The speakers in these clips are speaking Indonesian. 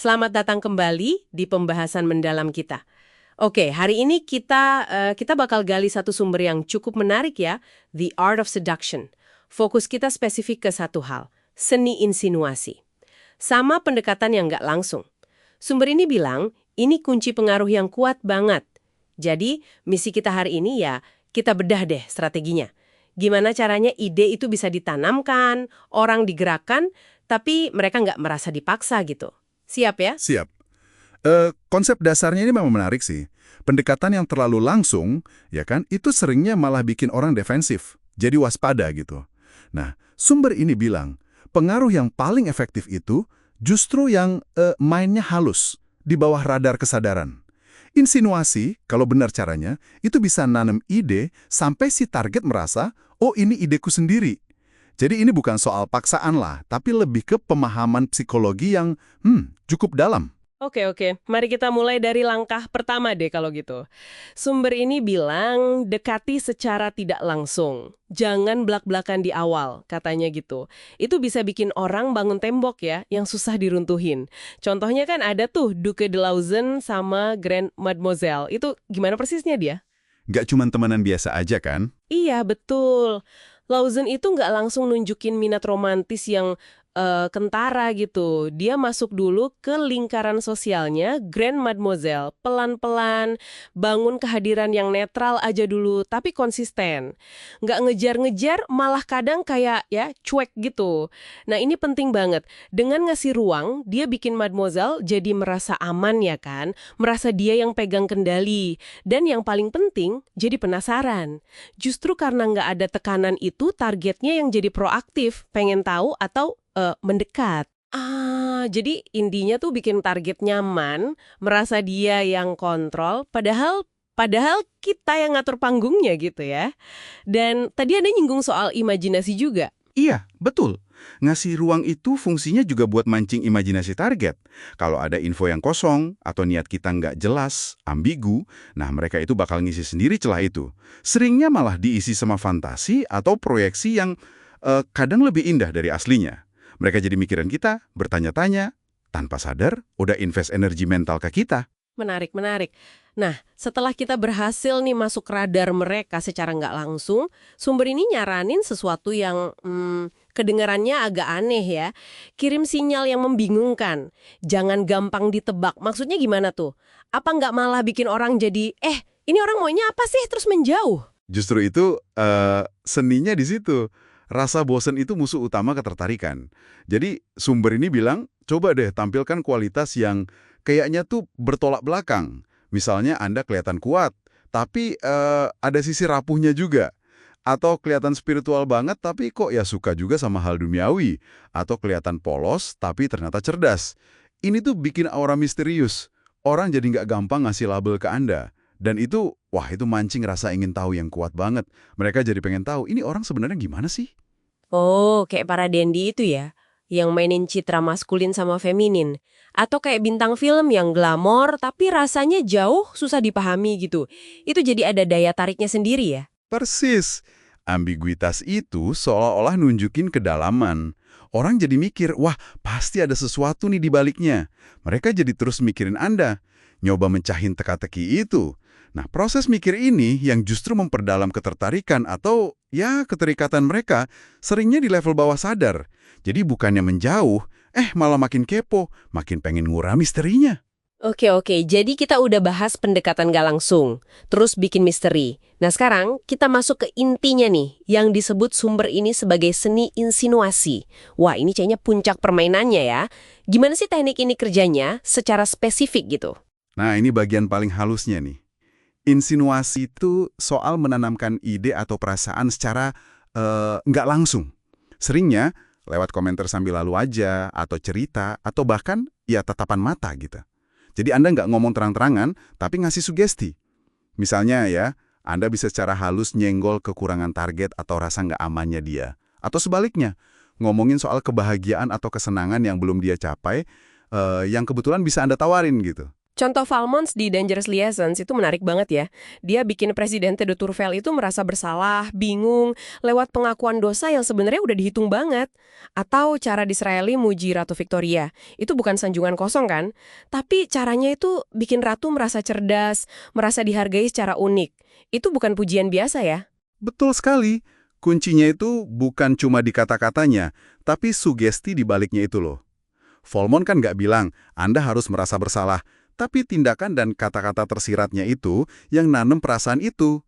Selamat datang kembali di pembahasan mendalam kita. Oke, hari ini kita bakal gali satu sumber yang cukup menarik ya, The Art of Seduction. Fokus kita spesifik ke satu hal, seni insinuasi. Sama pendekatan yang nggak langsung. Sumber ini bilang, ini kunci pengaruh yang kuat banget. Jadi, misi kita hari ini ya, kita bedah deh strateginya. Gimana caranya ide itu bisa ditanamkan, orang digerakkan, tapi mereka nggak merasa dipaksa gitu. Siap ya? Siap. Konsep dasarnya ini memang menarik sih. Pendekatan yang terlalu langsung, ya kan, itu seringnya malah bikin orang defensif, jadi waspada gitu. Nah, sumber ini bilang, pengaruh yang paling efektif itu justru yang mainnya halus, di bawah radar kesadaran. Insinuasi, kalau benar caranya, itu bisa nanam ide sampai si target merasa, oh ini ideku sendiri. Jadi ini bukan soal paksaan lah, tapi lebih ke pemahaman psikologi yang cukup dalam. Oke. Mari kita mulai dari langkah pertama deh kalau gitu. Sumber ini bilang dekati secara tidak langsung. Jangan blak-blakan di awal, katanya gitu. Itu bisa bikin orang bangun tembok ya, yang susah diruntuhin. Contohnya kan ada tuh Duke de Lauzon sama Grand Mademoiselle. Itu gimana persisnya dia? Nggak cuma temenan biasa aja kan? Iya, betul. Lauzon itu nggak langsung nunjukin minat romantis yang kentara gitu. Dia masuk dulu ke lingkaran sosialnya Grand Mademoiselle. Pelan-pelan, bangun kehadiran yang netral aja dulu, tapi konsisten. Nggak ngejar-ngejar, malah kadang kayak ya cuek gitu. Nah ini penting banget. Dengan ngasih ruang, dia bikin Mademoiselle jadi merasa aman ya kan? Merasa dia yang pegang kendali. Dan yang paling penting, jadi penasaran. Justru karena nggak ada tekanan itu, targetnya yang jadi proaktif, pengen tahu atau mendekat. Jadi intinya tuh bikin target nyaman, merasa dia yang kontrol, padahal kita yang ngatur panggungnya gitu ya. Dan tadi ada nyinggung soal imajinasi juga. Iya, betul. Ngasih ruang itu fungsinya juga buat mancing imajinasi target. Kalau ada info yang kosong atau niat kita nggak jelas, ambigu, nah mereka itu bakal ngisi sendiri celah itu. Seringnya malah diisi sama fantasi atau proyeksi yang kadang lebih indah dari aslinya. Mereka jadi mikiran kita, bertanya-tanya, tanpa sadar udah invest energi mental ke kita. Menarik. Nah, setelah kita berhasil nih masuk radar mereka secara nggak langsung, sumber ini nyaranin sesuatu yang kedengarannya agak aneh ya. Kirim sinyal yang membingungkan. Jangan gampang ditebak. Maksudnya gimana tuh? Apa nggak malah bikin orang jadi, ini orang maunya apa sih? Terus menjauh. Justru itu seninya di situ. Rasa bosan itu musuh utama ketertarikan. Jadi sumber ini bilang, coba deh tampilkan kualitas yang kayaknya tuh bertolak belakang. Misalnya Anda kelihatan kuat, tapi ada sisi rapuhnya juga. Atau kelihatan spiritual banget, tapi kok ya suka juga sama hal duniawi. Atau kelihatan polos, tapi ternyata cerdas. Ini tuh bikin aura misterius. Orang jadi nggak gampang ngasih label ke Anda. Dan itu, itu mancing rasa ingin tahu yang kuat banget. Mereka jadi pengen tahu, ini orang sebenarnya gimana sih? Oh, kayak para dandy itu ya, yang mainin citra maskulin sama feminin. Atau kayak bintang film yang glamor tapi rasanya jauh susah dipahami gitu. Itu jadi ada daya tariknya sendiri ya? Persis. Ambiguitas itu seolah-olah nunjukin kedalaman. Orang jadi mikir, wah pasti ada sesuatu nih di baliknya. Mereka jadi terus mikirin Anda. Nyoba mencahin teka-teki itu. Nah, proses mikir ini yang justru memperdalam ketertarikan atau ya keterikatan mereka seringnya di level bawah sadar. Jadi bukannya menjauh, malah makin kepo, makin pengen ngurah misterinya. Oke, jadi kita udah bahas pendekatan gak langsung, terus bikin misteri. Nah sekarang kita masuk ke intinya nih, yang disebut sumber ini sebagai seni insinuasi. Wah ini kayaknya puncak permainannya ya. Gimana sih teknik ini kerjanya secara spesifik gitu? Nah ini bagian paling halusnya nih. Insinuasi itu soal menanamkan ide atau perasaan secara nggak langsung. Seringnya lewat komentar sambil lalu aja, atau cerita, atau bahkan ya tatapan mata gitu. Jadi Anda nggak ngomong terang-terangan, tapi ngasih sugesti. Misalnya ya, Anda bisa secara halus nyenggol kekurangan target atau rasa nggak amannya dia. Atau sebaliknya, ngomongin soal kebahagiaan atau kesenangan yang belum dia capai, yang kebetulan bisa Anda tawarin gitu. Contoh Valmont di Dangerous Liaisons itu menarik banget ya. Dia bikin Presidente de Tourvel itu merasa bersalah, bingung, lewat pengakuan dosa yang sebenarnya udah dihitung banget. Atau cara Disraeli muji Ratu Victoria. Itu bukan sanjungan kosong kan? Tapi caranya itu bikin Ratu merasa cerdas, merasa dihargai secara unik. Itu bukan pujian biasa ya. Betul sekali. Kuncinya itu bukan cuma di kata-katanya, tapi sugesti di baliknya itu loh. Volmont kan nggak bilang, Anda harus merasa bersalah, tapi tindakan dan kata-kata tersiratnya itu yang nanem perasaan itu.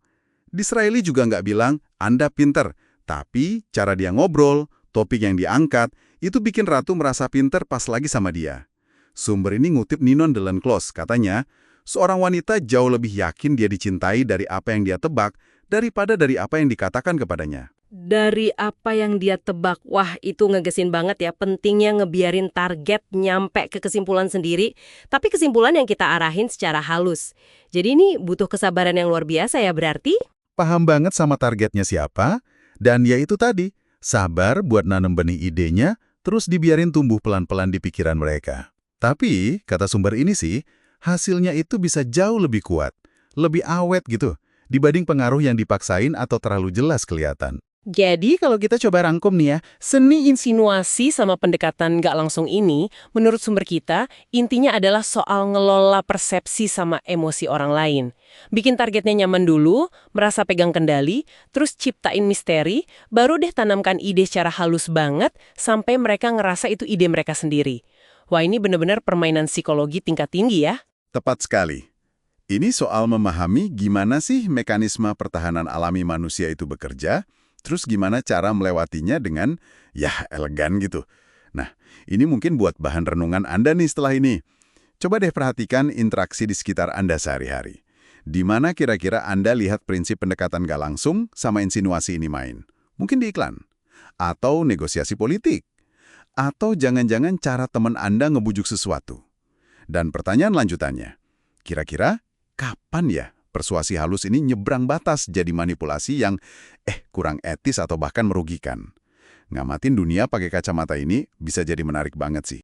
Disraeli juga nggak bilang, Anda pinter, tapi cara dia ngobrol, topik yang diangkat, itu bikin Ratu merasa pinter pas lagi sama dia. Sumber ini ngutip Ninon de Lenclos, katanya, seorang wanita jauh lebih yakin dia dicintai dari apa yang dia tebak, daripada dari apa yang dikatakan kepadanya. Dari apa yang dia tebak, wah itu ngegesin banget ya, pentingnya ngebiarin target nyampe ke kesimpulan sendiri, tapi kesimpulan yang kita arahin secara halus. Jadi ini butuh kesabaran yang luar biasa ya berarti? Paham banget sama targetnya siapa, dan ya itu tadi, sabar buat nanam benih idenya, terus dibiarin tumbuh pelan-pelan di pikiran mereka. Tapi, kata sumber ini sih, hasilnya itu bisa jauh lebih kuat, lebih awet gitu, dibanding pengaruh yang dipaksain atau terlalu jelas kelihatan. Jadi kalau kita coba rangkum nih ya, seni insinuasi sama pendekatan nggak langsung ini, menurut sumber kita, intinya adalah soal ngelola persepsi sama emosi orang lain. Bikin targetnya nyaman dulu, merasa pegang kendali, terus ciptain misteri, baru deh tanamkan ide secara halus banget, sampai mereka ngerasa itu ide mereka sendiri. Wah ini bener-bener permainan psikologi tingkat tinggi ya. Tepat sekali. Ini soal memahami gimana sih mekanisme pertahanan alami manusia itu bekerja, terus gimana cara melewatinya dengan, ya, elegan gitu. Nah, ini mungkin buat bahan renungan Anda nih setelah ini. Coba deh perhatikan interaksi di sekitar Anda sehari-hari. Di mana kira-kira Anda lihat prinsip pendekatan gak langsung sama insinuasi ini main? Mungkin di iklan. Atau negosiasi politik. Atau jangan-jangan cara teman Anda ngebujuk sesuatu. Dan pertanyaan lanjutannya, kira-kira kapan ya persuasi halus ini nyebrang batas jadi manipulasi yang kurang etis atau bahkan merugikan? Ngamatin dunia pakai kacamata ini bisa jadi menarik banget sih.